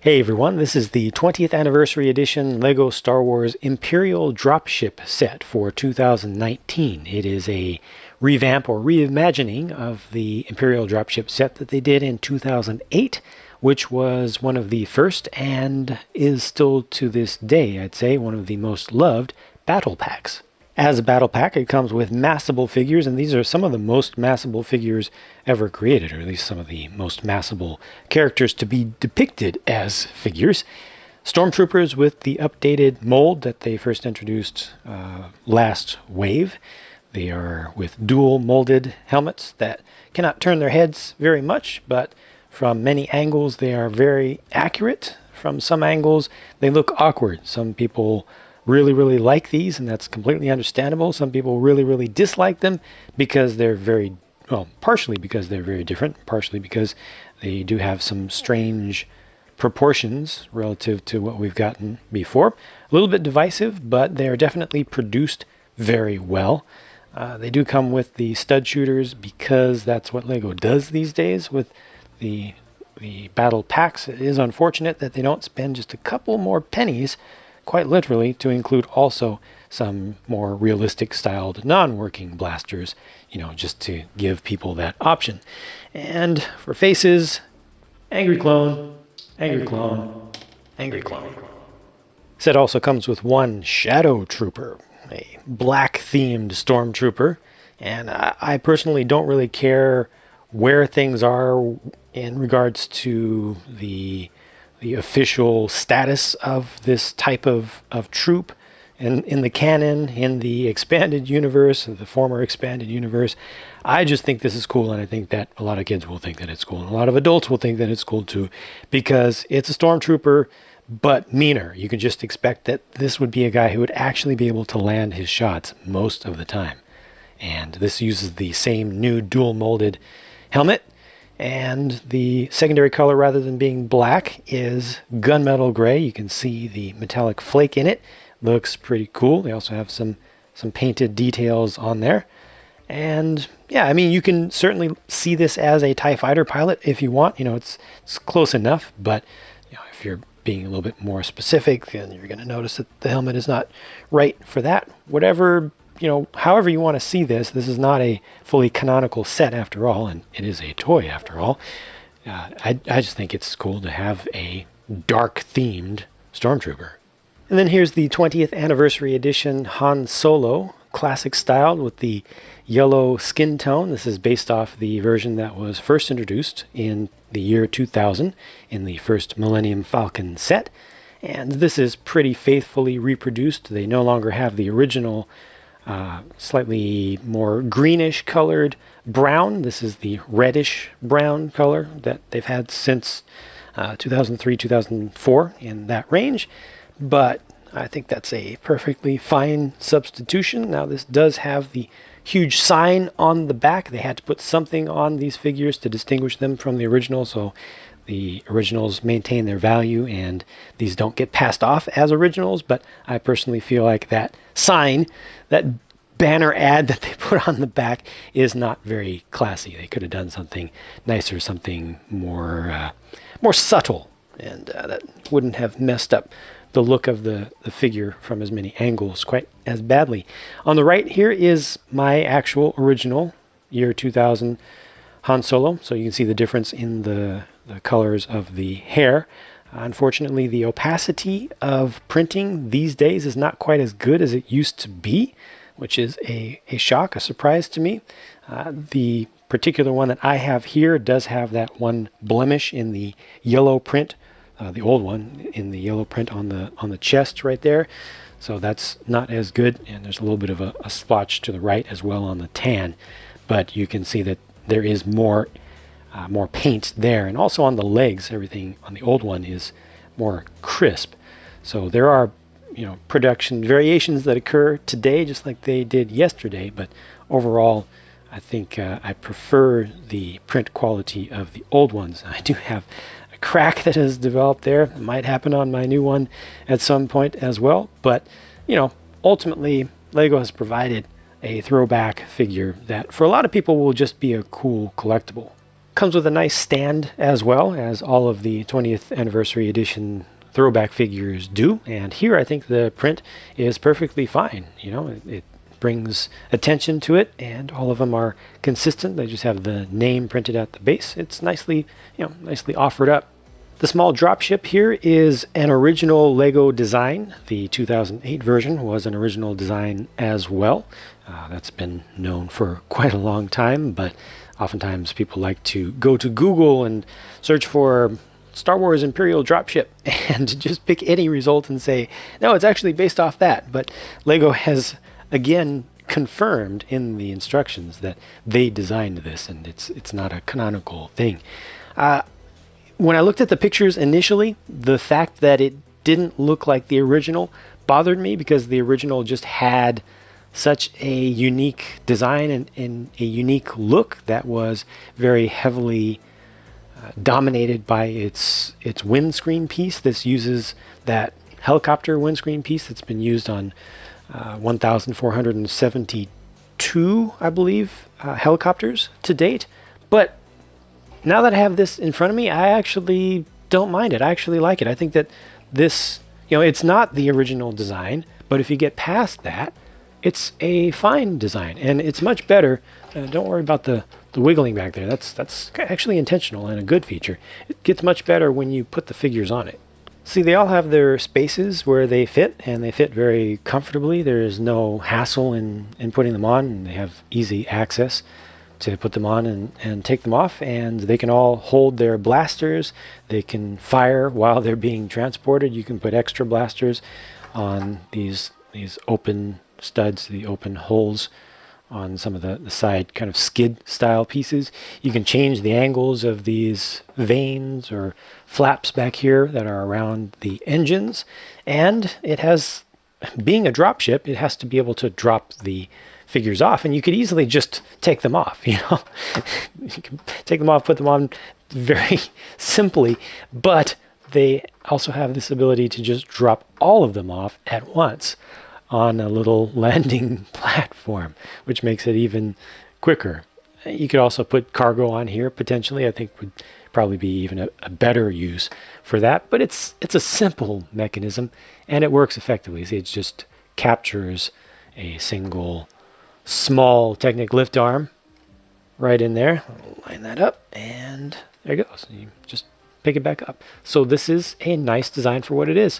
Hey everyone, this is the 20th anniversary edition LEGO Star Wars Imperial Dropship set for 2019. It is a revamp or reimagining of the Imperial Dropship set that they did in 2008, which was one of the first and is still to this day, I'd say, one of the most loved battle packs. As a battle pack, it comes with massable figures, and these are some of the most massable figures ever created, or at least some of the most massable characters to be depicted as figures. Stormtroopers with the updated mold that they first introduced last wave. They are with dual molded helmets that cannot turn their heads very much, but from many angles they are very accurate. From some angles they look awkward. Some people really like these, and that's completely understandable. Some people really dislike them because they're very, well, partially because they're very different, partially because they do have some strange proportions relative to what we've gotten before. A little bit divisive, but they are definitely produced very well. They do come with the stud shooters because that's what LEGO does these days with the battle packs. It is unfortunate that they don't spend just a couple more pennies, quite literally, to include also some more realistic styled non-working blasters, just to give people that option. And for faces, angry clone, angry clone, angry clone. Set also comes with one shadow trooper, a black themed stormtrooper, and I personally don't really care where things are in regards to the official status of this type of troop and in the canon, in the expanded universe, the former expanded universe. I just think this is cool, and I think that a lot of kids will think that it's cool, and a lot of adults will think that it's cool too, because it's a stormtrooper, but meaner. You can just expect that this would be a guy who would actually be able to land his shots most of the time. And this uses the same new dual molded helmet, and the secondary color, rather than being black, is gunmetal gray. You can see the metallic flake in it. Looks pretty cool. They also have some painted details on there. And yeah, I mean, you can certainly see this as a TIE fighter pilot if you want. It's close enough, but if you're being a little bit more specific, then you're going to notice that the helmet is not right for that. Whatever, however you want to see this is not a fully canonical set after all, and it is a toy after all. I just think it's cool to have a dark-themed stormtrooper. And then here's the 20th anniversary edition Han Solo, classic styled with the yellow skin tone. This is based off the version that was first introduced in the year 2000 in the first Millennium Falcon set. And this is pretty faithfully reproduced. They no longer have the original slightly more greenish colored brown. This is the reddish brown color that they've had since 2003, 2004, in that range. But I think that's a perfectly fine substitution. Now, this does have the huge sign on the back. They had to put something on these figures to distinguish them from the original, so the originals maintain their value and these don't get passed off as originals. But I personally feel like that sign, that banner ad that they put on the back, is not very classy. They could have done something nicer, something more subtle, and that wouldn't have messed up the look of the figure from as many angles quite as badly. On the right here is my actual original year 2000 Han Solo, so you can see the difference in the colors of the hair. Unfortunately, the opacity of printing these days is not quite as good as it used to be, which is a shock, a surprise to me. The particular one that I have here does have that one blemish in the yellow print, the old one in the yellow print on the chest right there. So that's not as good, and there's a little bit of a splotch to the right as well on the tan. But you can see that there is more paint there, and also on the legs, everything on the old one is more crisp. So there are production variations that occur today just like they did yesterday, but overall I think I prefer the print quality of the old ones. I do have a crack that has developed there. It might happen on my new one at some point as well, but ultimately LEGO has provided a throwback figure that for a lot of people will just be a cool collectible. Comes with a nice stand as well, as all of the 20th anniversary edition throwback figures do. And here I think the print is perfectly fine. You know, it brings attention to it, and all of them are consistent. They just have the name printed at the base. It's nicely, nicely offered up. The small dropship here is an original Lego design. The 2008 version was an original design as well. That's been known for quite a long time, but oftentimes people like to go to Google and search for Star Wars Imperial Dropship and just pick any result and say, no, it's actually based off that. But Lego has again confirmed in the instructions that they designed this, and it's not a canonical thing. When I looked at the pictures initially, the fact that it didn't look like the original bothered me, because the original just had such a unique design and a unique look that was very heavily dominated by its windscreen piece. This uses that helicopter windscreen piece that's been used on 1,472, I believe, helicopters to date. But now that I have this in front of me, I actually don't mind it. I actually like it. I think that this, it's not the original design, but if you get past that, it's a fine design, and it's much better. Don't worry about the wiggling back there. That's actually intentional and a good feature. It gets much better when you put the figures on it. See, they all have their spaces where they fit, and they fit very comfortably. There is no hassle in putting them on, and they have easy access to put them on and take them off, and they can all hold their blasters. They can fire while they're being transported. You can put extra blasters on these open studs, the open holes on some of the side kind of skid style pieces. You can change the angles of these vanes or flaps back here that are around the engines, and it has, being a dropship, it has to be able to drop the figures off, and you could easily just take them off. You can take them off, put them on very simply, but they also have this ability to just drop all of them off at once on a little landing platform, which makes it even quicker. You could also put cargo on here, potentially. I think would probably be even a better use for that, but it's a simple mechanism, and it works effectively. See, it just captures a single small Technic lift arm right in there. Line that up, and there it goes. You just pick it back up. So this is a nice design for what it is.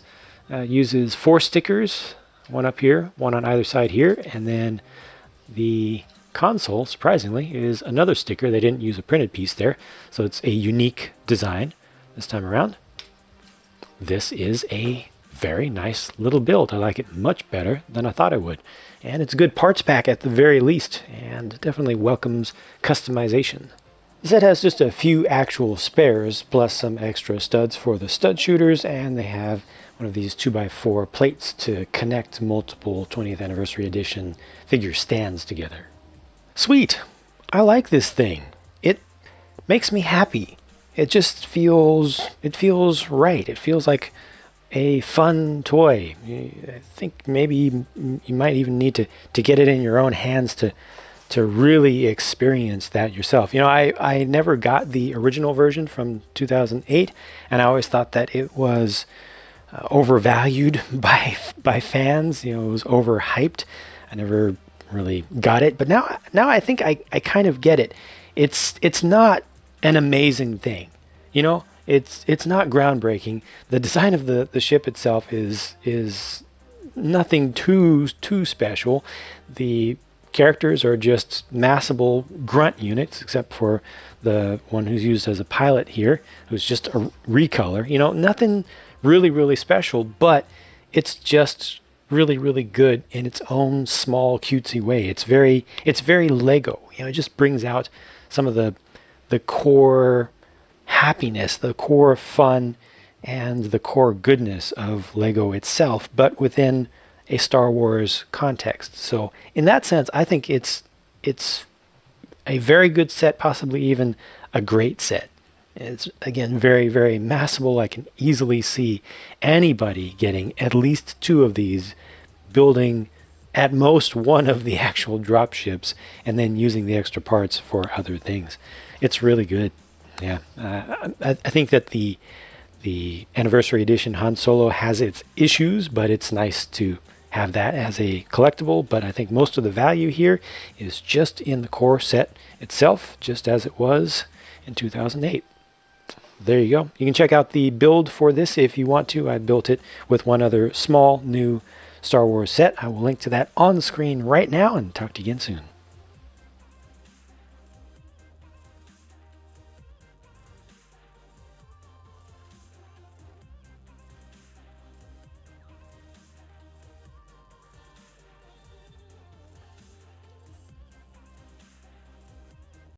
Uses 4 stickers, one up here, one on either side here, and then the console, surprisingly, is another sticker. They didn't use a printed piece there, so it's a unique design this time around. This is a very nice little build. I like it much better than I thought I would. And it's a good parts pack at the very least, and definitely welcomes customization. The set has just a few actual spares, plus some extra studs for the stud shooters, and they have one of these 2x4 plates to connect multiple 20th anniversary edition figure stands together. Sweet! I like this thing. It makes me happy. It just feels right. It feels like a fun toy. I think maybe you might even need to get it in your own hands to really experience that yourself. I never got the original version from 2008, and I always thought that it was overvalued by fans. It was overhyped. I never really got it, but now I think I kind of get it. It's not an amazing thing. It's not groundbreaking. The design of the ship itself is nothing too special. The characters are just massable grunt units, except for the one who's used as a pilot here, who's just a recolor. Nothing really special, but it's just really good in its own small cutesy way. It's very Lego. It just brings out some of the core happiness, the core fun, and the core goodness of Lego itself, but within a Star Wars context. So in that sense, I think it's a very good set, possibly even a great set. It's, again, very massable. I can easily see anybody getting at least 2 of these, building at most one of the actual drop ships, and then using the extra parts for other things. It's really good. Yeah, I think that the anniversary edition Han Solo has its issues, but it's nice to have that as a collectible. But I think most of the value here is just in the core set itself, just as it was in 2008. There you go. You can check out the build for this if you want to. I built it with one other small new Star Wars set. I will link to that on the screen right now, and talk to you again soon.